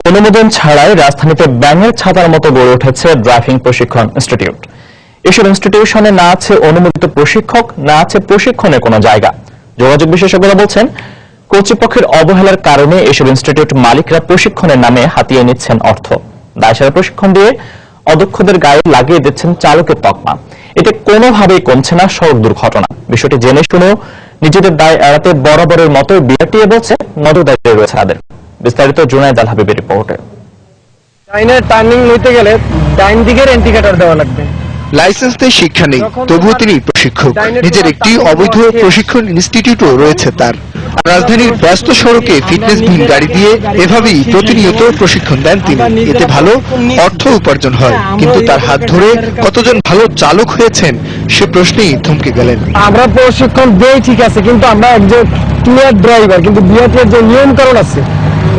অনুমোদন ছাড়াই রাজধানীতে ব্যাঙের ছাতার মতো গড়ে উঠেছে ড্রাইভিং প্রশিক্ষণ ইনস্টিটিউট। এসব ইনস্টিটিউশনে না আছে অনুমোদিত প্রশিক্ষক, না আছে প্রশিক্ষণের কোনো জায়গা। যোগাযোগ বিশেষজ্ঞরা বলছেন, কর্তৃপক্ষের অবহেলার কারণে এসব ইনস্টিটিউট মালিকরা প্রশিক্ষণের নামে হাতিয়ে নিচ্ছেন অর্থ। দায়সারা প্রশিক্ষণ দিয়ে অদক্ষদের গায়ে লাগিয়ে দিচ্ছেন চালকের তকমা। এতে কোনোভাবেই কমছে না সড়ক দুর্ঘটনা। বিষয়টি জেনে শুনেও নিজেদের দায় এড়াতে বরাবরের মতো বিআরটিএ বলছে নজরদারিতে রয়েছে তাদের। বিস্তারিত জুনায়েদ আল হাবিবের রিপোর্টে। ডাইনের টার্নিং নিতে গেলে ডাইন দিকের ইন্ডিকেটর দেওয়া লাগবে। লাইসেন্স নেই, শিক্ষা নেই, তবুও তিনি প্রশিক্ষক। নিজের একটি অবৈধ প্রশিক্ষণ ইনস্টিটিউটও রয়েছে তার। রাজধানীর ব্যস্ত সড়কে ফিটনেসবিহীন গাড়ি দিয়ে এভাবেই প্রতিনিয়ত প্রশিক্ষণ দেন তিনি। এতে ভালো অর্থ উপার্জন হয়, কিন্তু তার হাত ধরে কতজন ভালো চালক হয়েছেন সে প্রশ্নেই থমকে গেলেন। আমরা প্রশিক্ষণ দেই ঠিক আছে, কিন্তু আমরা একজন ক্লিয়ার ড্রাইভার, কিন্তু বিআরটিএর যে নিয়ম কানুন আছে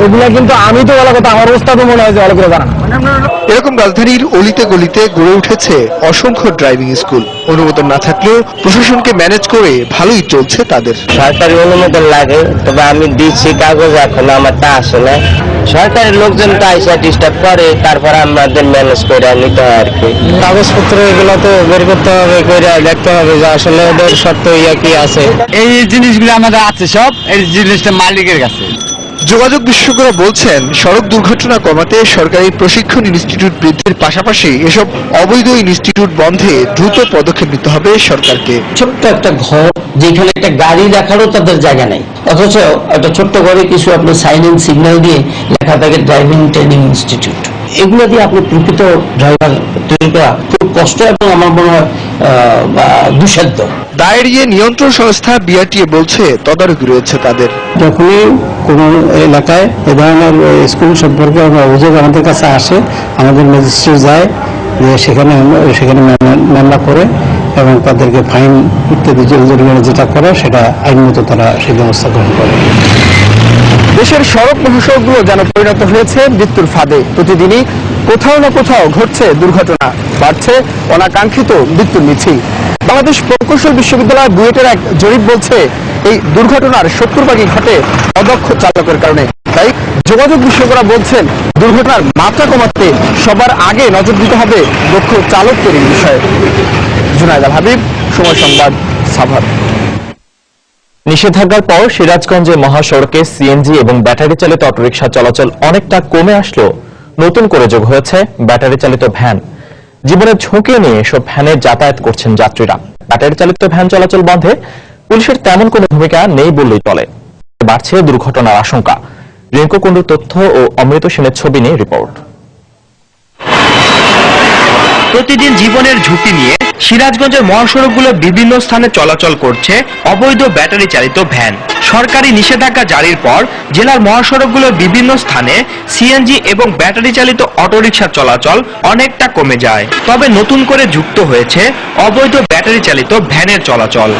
এগুলা কিন্তু আমি তো ভালো কথা, আমার ওস্তাদও মনে হয় যে ভালো করে জানা। এরকম রাজধানীর অলিতে গলিতে গড়ে উঠেছে অসংখ্য ড্রাইভিং স্কুল। অনুমোদন না থাকলেও প্রশাসনকে ম্যানেজ করে ভালোই চলছে তাদের। সরকারি অনুমোদন লাগে, তবে আমি দিচ্ছি কাগজ, এখন আমারটা আসে না। সরকারের লোকজনটা আইসা ডিস্টার্ব করে, তারপর আমাদের ম্যানেজ করে নিতে হয় আর কি। কাগজপত্র এগুলো তো বের করতে হবে, করে দেখতে হবে যে আসলে ওদের শর্ত কি আছে। এই জিনিসগুলো আমাদের আছে, সব এই জিনিসটা মালিকের কাছে। যোগাযোগ বিশেষজ্ঞরা বলছেন, সড়ক দুর্ঘটনা কমাতে সরকারি প্রশিক্ষণ ইনস্টিটিউট বৃদ্ধির পাশাপাশি এসব অবৈধ ইনস্টিটিউট বন্ধে দ্রুত পদক্ষেপ নিতে হবে সরকারকে। ছোট্ট একটা ঘর যেখানে একটা গাড়ি রাখারও তাদের জায়গা নেই, অথচ একটা ছোট্ট ঘরে কিছু আপনার সাইন এন্ড সিগন্যাল দিয়ে লেখা থাকে ড্রাইভিং ট্রেনিং ইনস্টিটিউট। এগুলো দিয়ে আপনি প্রকৃত ড্রাইভার তৈরি করা খুব কষ্ট এবং আমার মনে হয় দুঃসাধ্য। দায় এড়িয়ে নিয়ন্ত্রণ সংস্থা বিআরটিএ বলছে তদারকি রয়েছে তাদের। যখনই কোনো এলাকায় এ ধরনের স্কুল সম্পর্কে অভিযোগ আমাদের কাছে আসে, আমাদের ম্যাজিস্ট্রেট যায়, সেখানে মামলা করে এবং তাদেরকে ফাইন ইত্যাদি জরিমানা যেটা করে সেটা আইনমতো তারা সেই ব্যবস্থা গ্রহণ করে। দেশের সড়ক প্রশাসকগুলো যেন পরিণত হয়েছে মৃত্যুর ফাঁদে। প্রতিদিনই কোথাও না কোথাও ঘটছে দুর্ঘটনা, বাড়ছে অনাকাঙ্ক্ষিত মৃত্যুর মিছিল। বাংলাদেশ প্রকৌশল বিশ্ববিদ্যালয় বুয়েটের এক জরিপ বলছে, এই দুর্ঘটনার 70% ঘটে অদক্ষ চালকের কারণে। তাই যোগাযোগ বিশেষজ্ঞরা বলছেন, দুর্ঘটনার মাত্রা কমাতে সবার আগে নজর দিতে হবে দক্ষ চালক তৈরির বিষয়ে। জুনায়েদ আল হাবিব, সময় সংবাদ, সাভার। নিষেধাজ্ঞার পর সিরাজগঞ্জে মহাসড়কে সিএনজি এবং ব্যাটারি চালিত অটোরিকশা চলাচল অনেকটা কমে আসলেও নতুন করে যোগ হয়েছে ব্যাটারি চালিত ভ্যান। জীবনের ঝুঁকি নিয়ে এসব ভ্যানে যাতায়াত করছেন যাত্রীরা। ব্যাটারি চালিত ভ্যান চলাচল বন্ধে পুলিশের তেমন কোনো ভূমিকা নেই বললেই চলে। বাড়ছে দুর্ঘটনার আশঙ্কা। রিঙ্কু কুণ্ডুর তথ্য ও অমৃত সেনের ছবি নিয়ে রিপোর্ট। প্রতিদিন জীবনের ঝুঁকি নিয়ে সিরাজগঞ্জের মহাসড়কগুলো বিভিন্ন স্থানে চলাচল করছে অবৈধ ব্যাটারি চালিত ভ্যান। সরকারি নিষেধাজ্ঞা জারির পর জেলার মহাসড়কগুলোর বিভিন্ন স্থানে সিএনজি এবং ব্যাটারি চালিত অটোরিকশা চলাচল অনেকটা কমে যায়। তবে নতুন করে যুক্ত হয়েছে অবৈধ ব্যাটারি চালিত ভ্যানের চলাচল।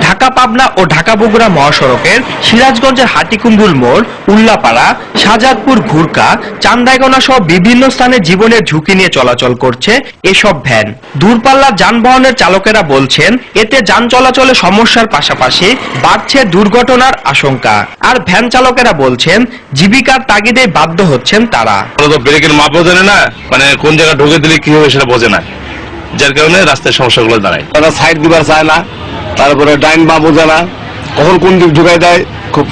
ঢাকা পাবনা ও ঢাকা বগুড়া মহাসড়কের সিরাজগঞ্জের হাটিকুমরুল মোড়, উল্লাপাড়া, শাহজাদপুর ঘুরকা, চান্দাইগোনা সহ বিভিন্ন স্থানে জীবনের ঝুঁকি নিয়ে চলাচল করছে এসব ভ্যান। দূরপাল্লার যানবাহনের চালকেরা বলছেন, এতে যান চলাচলে সমস্যার পাশাপাশি বাড়ছে দুর্ঘটনার আশঙ্কা। আর ভ্যান চালকেরা বলছেন, জীবিকার তাগিদে বাধ্য হচ্ছেন তারা। ব্রেকের মাপও জানে না, মানে কোন জায়গায় ঢুকে দিলে কি হবে সেটা বোঝে না, যার কারণে রাস্তায় সমস্যাগুলো দাঁড়ায়। তারা সাইড দিবার চায় না, তারপরে ডাইন বা বোঝে না, কখন কোন দিক ঢুকাই দেয়, খুব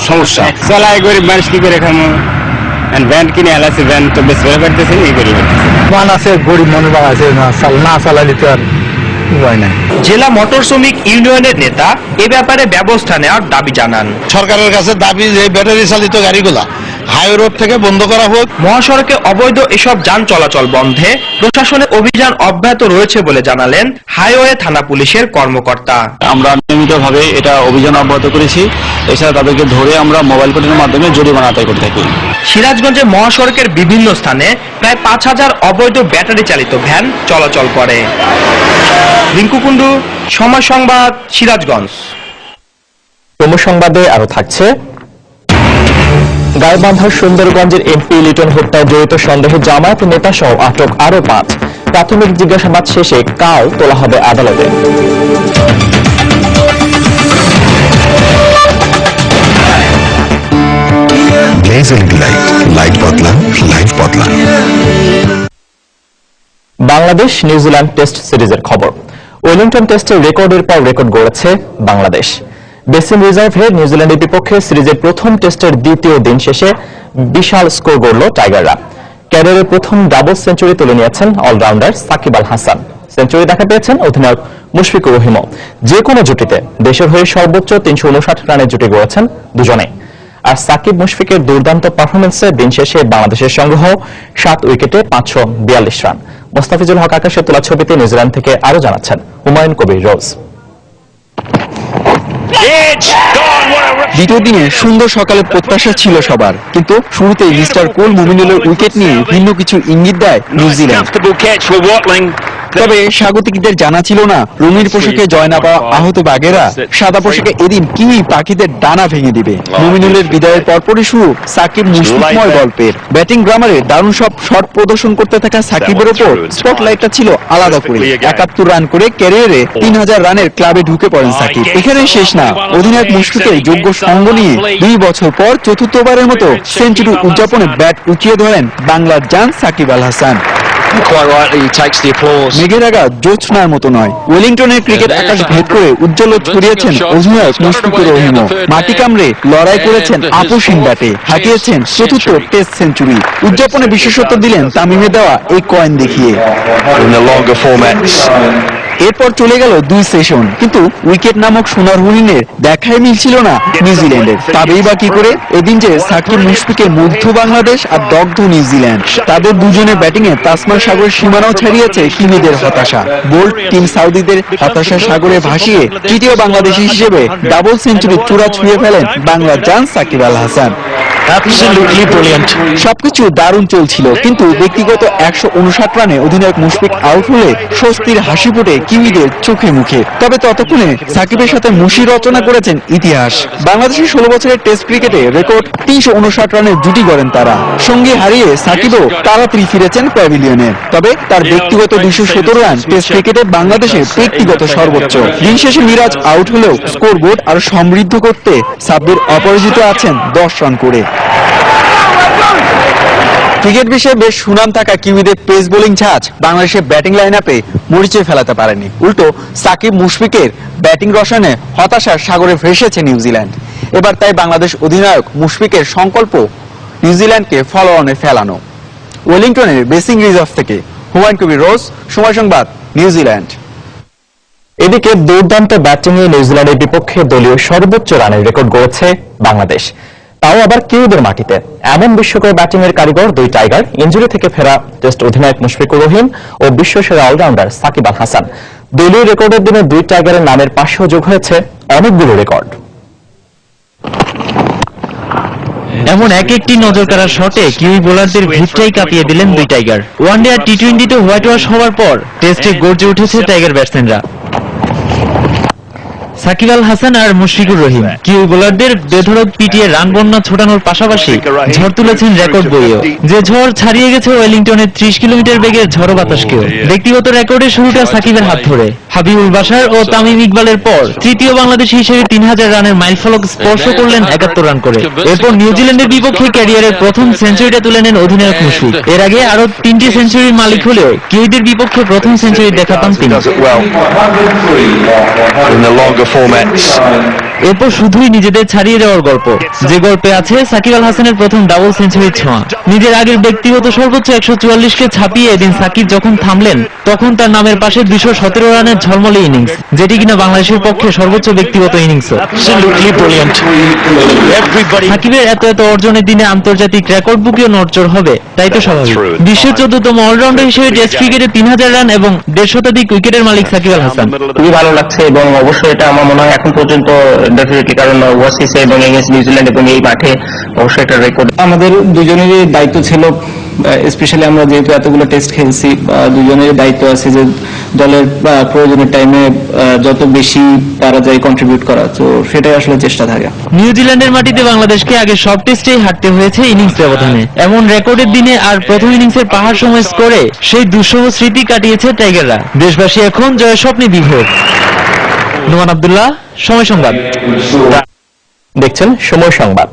সমস্যা। চালায় গরিব মানুষ কি করে খামো, ভ্যান কিনে এলাছে, ভ্যান তো বেশ করে পারতেছে এই করে মান আছে, গরিব মানুষ আছে, না চালালে তো আর উপায় নাই। জেলা মোটর শ্রমিক ইউনিয়নের নেতা এ ব্যাপারে ব্যবস্থা নেওয়ার দাবি জানান। সরকারের কাছে দাবি যে ব্যাটারি চালিত গাড়িগুলা হাইওয়ে রোড থেকে বন্ধ করা হোক। মহাসড়কে অবৈধ এসব যান চলাচল বন্ধে প্রশাসনের অভিযান অব্যাহত রয়েছে বলে জানালেন হাইওয়ে থানা পুলিশের কর্মকর্তা। আমরা নিয়মিতভাবে এটা অভিযান অব্যাহত করেছি। এছাড়া তাদেরকে ধরে আমরা মোবাইল কোর্টের মাধ্যমে জরিমানা আদায় করে থাকি। সিরাজগঞ্জে মহাসড়কের বিভিন্ন স্থানে প্রায় 5000 অবৈধ ব্যাটারি চালিত ভ্যান চলাচল করে। রিঙ্কু কুণ্ডু, সময় সংবাদ, সিরাজগঞ্জ। সময় সংবাদে আরো থাকছে, গাইবান্ধার সুন্দরগঞ্জের এমপি লিটন হত্যায় জড়িত সন্দেহে জামায়াত নেতা সহ আটক আরো 5। প্রাথমিক জিজ্ঞাসাবাদ শেষে কাল তোলা হবে আদালতে। Always a little light. Light বদলান, লাইফ বদলান। বাংলাদেশ নিউজিল্যান্ড টেস্ট সিরিজের খবর। ওয়েলিংটন টেস্টে রেকর্ডের পর রেকর্ড গড়েছে বাংলাদেশ। বেসিন রিজার্ভে নিউজিল্যান্ডের বিপক্ষে সিরিজের প্রথম টেস্টের দ্বিতীয় দিন শেষে বিশাল স্কোর গড়ল টাইগাররা। ক্যারিয়ারের প্রথম ডাবল সেঞ্চুরি তুলে নিয়েছেন অলরাউন্ডার সাকিব আল হাসান। সেঞ্চুরি দেখা পেয়েছেন অধিনায়ক মুশফিকুর রহিমও। যে কোনো জুটিতে দেশের হয়ে সর্বোচ্চ 359 রানের জুটি গড়েছেন দুজনেই। আর সাকিব মুশফিকের দুর্দান্ত পারফরমেন্সে দিন শেষে বাংলাদেশের সংগ্রহ 7 উইকেটে 542 রান। মোস্তাফিজুল হক আকাশের তোলা ছবিতে নিউজিল্যান্ড থেকে আরো জানাচ্ছেন হুমায়ুন কবির রোজ। দ্বিতীয় দিনে সুন্দর সকালের প্রত্যাশা ছিল সবার, কিন্তু শুরুতেই মিস্টার কোল মুমিনুলের উইকেট নিয়ে ভিন্ন কিছু ইঙ্গিত দেয় নিউজিল্যান্ড। তবে স্বাগতিকদের জানা ছিল না রঙিন পোশাকে জয় না পাওয়া আহত বাঘেরা সাদা পোশাকে এদিন কিউই পাখিদের ডানা ভেঙে দিবে। মুমিনুলের বিদায়ের পরপরই শুরু সাকিব মুশফিকময় গল্পের। ব্যাটিং গ্রামারে দারুণ সব শট প্রদর্শন করতে থাকা সাকিবের ওপর স্পটলাইটটা ছিল আলাদা করে। 71 রান করে ক্যারিয়ারে 3000 রানের ক্লাবে ঢুকে পড়েন সাকিব। এখানে শেষ না, অধিনায়ক মুশফিকের যোগ্য সঙ্গ নিয়ে 2 বছর পর চতুর্থবারের মতো সেঞ্চুরি উদযাপনে ব্যাট উঁচিয়ে ধরেন বাংলার জান সাকিব আল হাসান। মেঘের আগা জোছনার মতো নয়, ওয়েলিংটনের ক্রিকেট আকাশ ভেদ করে উজ্জ্বল ছড়িয়েছেন অধিনায়ক মুশফিকুর রহিমও। মাটি কামড়ে লড়াই করেছেন আপসহীন ব্যাটে, হাঁকিয়েছেন চতুর্থ টেস্ট সেঞ্চুরি। উদযাপনে বিশেষত্ব দিলেন তামিমের দেওয়া এই কয়েন দেখিয়ে। এরপর চলে গেল 2 সেশন, কিন্তু উইকেট নামক সোনার হরিণের দেখাই মিলছিল না নিউজিল্যান্ডের। তবেই বা কি করে এদিন যে সাকিব মুশফিকের মুগ্ধ বাংলাদেশ আর দগ্ধ নিউজিল্যান্ড। তাদের দুজনের ব্যাটিং এ তাসমান সাগরের সীমানাও ছাড়িয়েছে কিমিদের হতাশা। বোল্ট টিম সাউদিদের হতাশার সাগরে ভাসিয়ে তৃতীয় বাংলাদেশী হিসেবে ডাবল সেঞ্চুরি চূড়া ছুঁয়ে ফেলেন বাংলার জান সাকিব আল হাসান। সবকিছু দারুণ চলছিল, কিন্তু ব্যক্তিগত 159 রানে অধিনায়ক মুশফিক আউট হলে স্বস্তির হাসি ফোটে কিমিদের চোখে মুখে। তবে ততক্ষণে সাকিবের সাথে মুশি রচনা করেছেন ইতিহাস। বাংলাদেশের 16 বছরের টেস্ট ক্রিকেটে রেকর্ড 359 রানের জুটি গড়েন তারা। সঙ্গী হারিয়ে সাকিবও তাড়াতাড়ি ফিরেছেন প্যাভিলিয়নে। তবে তার ব্যক্তিগত 217 রান টেস্ট ক্রিকেটে বাংলাদেশের ব্যক্তিগত সর্বোচ্চ। দিন শেষে মিরাজ আউট হলেও স্কোর বোর্ড আরো সমৃদ্ধ করতে সাব্বির অপরাজিত আছেন 10 রান করে। ক্রিকেট বিষয়ে বেশ সুনাম থাকা কিউইদের পেস বোলিং ঝাঁজ বাংলাদেশের ব্যাটিং লাইন আপে মরিচে ফেলাতে পারেনি। উল্টো সাকিব মুশফিকের ব্যাটিং রসায়নে হতাশার সাগরে ভেসেছে নিউজিল্যান্ড। এবার তাই বাংলাদেশ অধিনায়ক মুশফিকের সংকল্প নিউজিল্যান্ডকে ফলো অনে ফেলানো। ওয়েলিংটনের বেসিং রিজার্ভ থেকে হুমায়ুন কবির রোজ, সময় সংবাদ, নিউজিল্যান্ড। এদিকে দুর্দান্ত ব্যাটিংয়ে নিউজিল্যান্ডের বিপক্ষে দলীয় সর্বোচ্চ রানের রেকর্ড গড়েছে বাংলাদেশ, তাও আবার কিউদের মাটিতে। এমন বিস্ময়কর ব্যাটিং এর কারিগর 2 টাইগার, ইনজুরি থেকে ফেরা টেস্ট অধিনায়ক মুশফিকুর রহিম ও বিশ্বসেরা অলরাউন্ডার সাকিব আল হাসান। দলীয় রেকর্ডের দিনে 2 টাইগারের নামের পাশেও যোগ হয়েছে অনেকগুলো রেকর্ড। এমন এক একটি নজর কাড়া শটে কিউই বোলারদের ভিতটাই কাঁপিয়ে দিলেন 2 টাইগার। ওয়ানডে আর টি20তে হোয়াইট ওয়াশ হওয়ার পর টেস্টে গর্জে উঠেছে টাইগার ব্যাটসম্যানরা। সাকিব আল হাসান আর মুশফিকুর রহিম কিউই বোলারদের বেধড়ক পিটিয়ে রান বন্যা ছোটানোর পাশাপাশি ঝড় তুলেছেন রেকর্ড বইয়েও। যে ঝড় ছাড়িয়ে গেছে ওয়েলিংটনের 30 কিলোমিটার বেগের ঝড়ো বাতাসকেও। ব্যক্তিগত রেকর্ডের শুরুটা সাকিবের হাত ধরে। হাবিবুল বাশার ও তামিম ইকবালের পর তৃতীয় বাংলাদেশী হিসেবে 3000 রানের মাইলফলক স্পর্শ করলেন 71 রান করে। এরপর নিউজিল্যান্ডের বিপক্ষে ক্যারিয়ারের প্রথম সেঞ্চুরিটা তুলে নেন অধিনায়ক মুশফিক। এর আগে আরো 3টি সেঞ্চুরির মালিক হলেও কিউইদের বিপক্ষে প্রথম সেঞ্চুরি দেখা পান তিনি। এরপর শুধুই নিজেদের ছাড়িয়ে দেওয়ার গল্প, যে গল্পে আছে সাকিব আল হাসানের প্রথম ডাবল সেঞ্চুরির ছোঁয়া। নিজের আগের ব্যক্তিগত সর্বোচ্চ 144কে ছাপিয়ে এদিন সাকিব যখন থামলেন, তখন তার নামের পাশে 217 রানের ঝলমলে ইনিংস, যেটি কিনা বাংলাদেশের পক্ষে সর্বোচ্চ ব্যক্তিগত ইনিংস। সাকিবের এত অর্জনের দিনে আন্তর্জাতিক রেকর্ড বুকেও নড়চড় হবে, তাই তো স্বাভাবিক। বিশ্বের 14তম অলরাউন্ডার হিসেবে টেস্ট ক্রিকেটে 3000 রান এবং 150 শতাধিক উইকেটের মালিক সাকিব আল হাসান। খুবই ভালো লাগছে এবং অবশ্যই এটা আমার মনে হয় এখন পর্যন্ত ডেফিনেটলি, কারণ ওয়াসিসে এবং এগেইনস্ট নিউজিল্যান্ড এবং এই মাঠে অবশ্যই একটা রেকর্ড। আমাদের দুজনেরই দায়িত্ব ছিল, স্পেশালি আমরা যেহেতু এতগুলো টেস্ট খেলছি, দুজনেরই দায়িত্ব আছে যে দলের প্রয়োজনের টাইমে যত বেশি পারা যায় কন্ট্রিবিউট করা, তো সেটাই আসলে চেষ্টা থাকে। নিউজিল্যান্ডের মাটিতে বাংলাদেশকে আগে সব টেস্টেই হারতে হয়েছে ইনিংস ব্যবধানে। এমন রেকর্ডের দিনে আর প্রথম ইনিংসের পাহাড় সময় স্কোরে সেই দুঃসহ স্মৃতি কাটিয়েছে টাইগাররা। দেশবাসী এখন জয়ের স্বপ্নে বিভোর। নোমান আব্দুল্লাহ, সময় সংবাদ। দেখছেন সময় সংবাদ।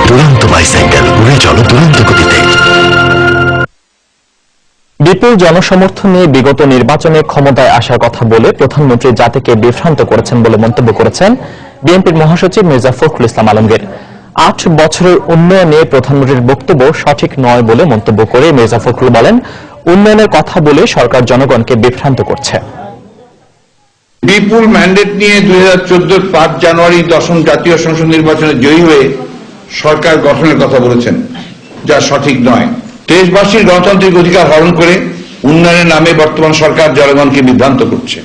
দুরন্ত বাইসাইকেল, উড়ে চলো দুরন্ত গতিতে। বিপুল জনসমর্থন নিয়ে বিগত নির্বাচনে ক্ষমতায় আসার কথা বলে প্রধানমন্ত্রী জাতিকে বিভ্রান্ত করেছেন বলে মন্তব্য করেছেন বিএনপির মহাসচিব মির্জা ফখরুল ইসলাম আলমগীর। 8 বছরের উন্নয়ন নিয়ে প্রধানমন্ত্রীর বক্তব্য সঠিক নয় বলে মন্তব্য করে মির্জা ফখরুল বলেন, উন্নয়নের কথা বলে সরকার জনগণকে বিভ্রান্ত করছে। বিপুল ম্যান্ডেট নিয়ে 2014 5 জানুয়ারি 10ম জাতীয় সংসদ নির্বাচনে জয়ী হয়ে সরকার গঠনের কথা বলেছেন, যা সঠিক নয়। দেশবাসীর গণতান্ত্রিক অধিকার হরণ করে উন্নয়নের নামে বর্তমান সরকার জনগণকে বিভ্রান্ত করছে।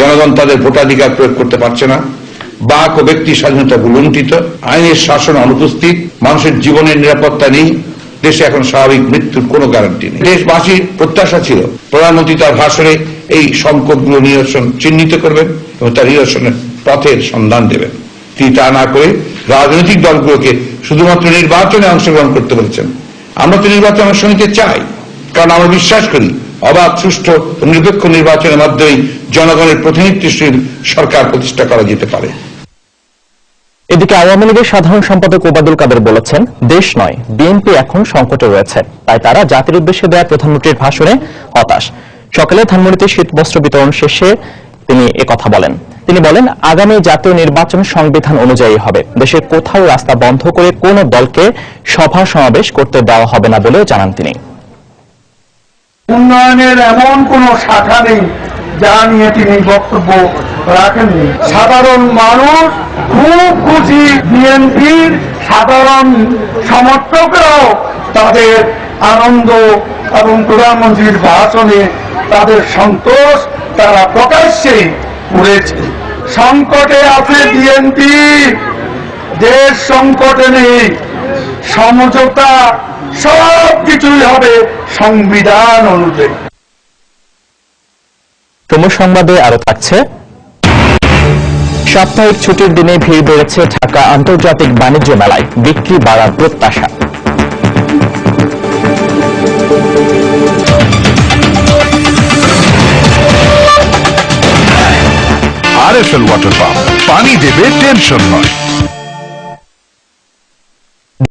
জনগণ তাদের ভোটাধিকার প্রয়োগ করতে পারছে না, বাক ও ব্যক্তি স্বাধীনতা লুণ্ঠিত, আইনের শাসন অনুপস্থিত, মানুষের জীবনের নিরাপত্তা নেই, দেশে এখন স্বাভাবিক মৃত্যুর কোনো গ্যারান্টি নেই। দেশবাসীর প্রত্যাশা ছিল প্রধানমন্ত্রী তার ভাষণে এই সংকটগুলো নিরসন চিহ্নিত করবেন এবং তার নিরসনের পথের সন্ধান দেবেন। তিনি তা না করে রাজনৈতিক দলগুলোকে শুধুমাত্র নির্বাচনে অংশগ্রহণ করতে বলেছেন। আমরা তো নির্বাচনে অংশ নিতে চাই, কারণ আমরা বিশ্বাস করি অবাধ, সুষ্ঠু ও নিরপেক্ষ নির্বাচনের মাধ্যমেই জনগণের প্রতিনিধিত্বশীল সরকার প্রতিষ্ঠা করা যেতে পারে। এদিকে আওয়ামী লীগের সাধারণ সম্পাদক ওবায়দুল কাদের বলেছেন, দেশ নয় বিএনপি এখন সংকটে রয়েছে, তাই তারা জাতির উদ্দেশ্যে দেয়া প্রধানমন্ত্রীর ভাষণে হতাশ। সকালে ধানমন্ডিতে শীতবস্ত্র বিতরণ শেষে তিনি একথা বলেন। তিনি বলেন, আগামী জাতীয় নির্বাচন সংবিধান অনুযায়ী হবে। দেশের কোথাও রাস্তা বন্ধ করে কোন দলকে সভা সমাবেশ করতে দেওয়া হবে না বলেও জানান তিনি। উন্নয়নের এমন কোন শাখা নেই যা নিয়ে তিনি বক্তব্য রাখেননি। সাধারণ মানুষ খুব খুশি, বিএনপির সাধারণ সমর্থকরাও তাদের আনন্দ এবং প্রধানমন্ত্রীর ভাষণে তাদের সন্তোষ তারা প্রকাশ্যে করেছে। সংকটে আছে বিএনপি, দেশ সংকটে নেই। সমঝোতা সব কিছুই হবে সংবিধান অনুযায়ী। সংবাদে আরো থাকছে, সাপ্তাহিক ছুটির দিনে ভিড় বেড়েছে ঢাকা আন্তর্জাতিক বাণিজ্য মেলায়, বিক্রি বাড়ার প্রত্যাশা। আরএফএল ওয়াটার পাম্প, পানি দেবে টেনশন নয়।